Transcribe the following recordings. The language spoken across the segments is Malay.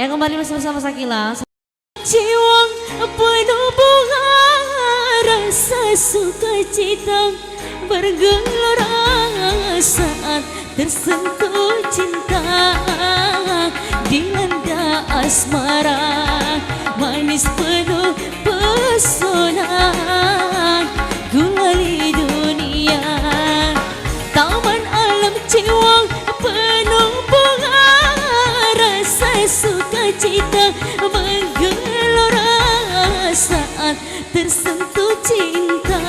Ya kembali masih bersama Sakila. Jiwa penuh bunga rasa sukacita bergelora saat tersentuh cinta dilanda asmara manis penuh pesona gulali dunia taman alam jiwa penuh bunga rasa sukacita menggelora saat tersentuh cinta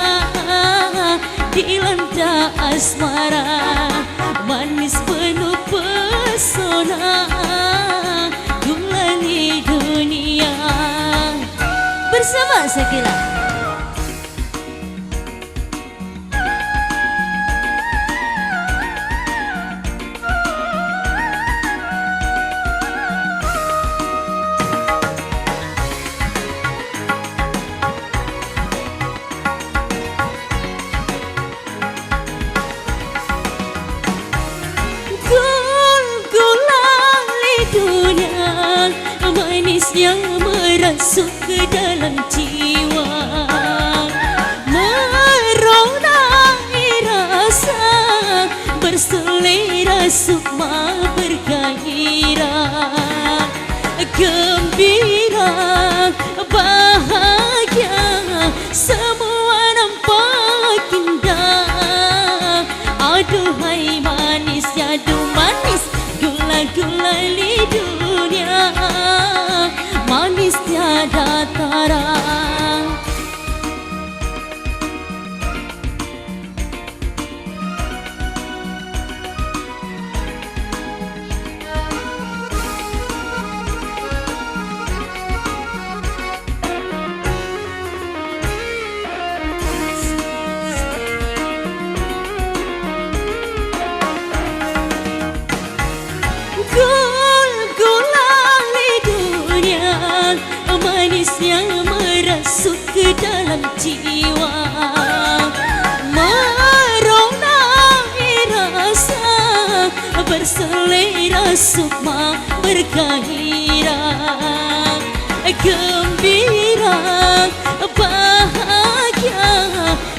dilanda asmara manis penuh pesona gulali dunia bersama Sakila. Manisnya merasuk ke dalam jiwa meronai rasa berselera sukma bergairah gembira bahagia semua nampak indah aduhai manis aduh manis gula-gula di dunia manis tiada tara. Manisnya merasuk ke dalam jiwa meronai rasa berselera sukma bergairah gembira bahagia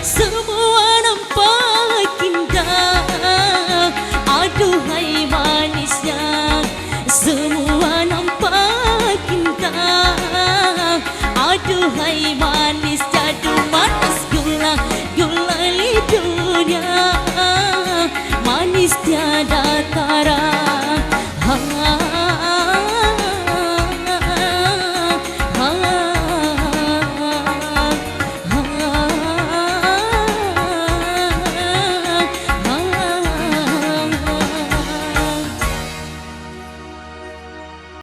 semua nampak indah aduhai manisnya semua nampak indah aduhai manis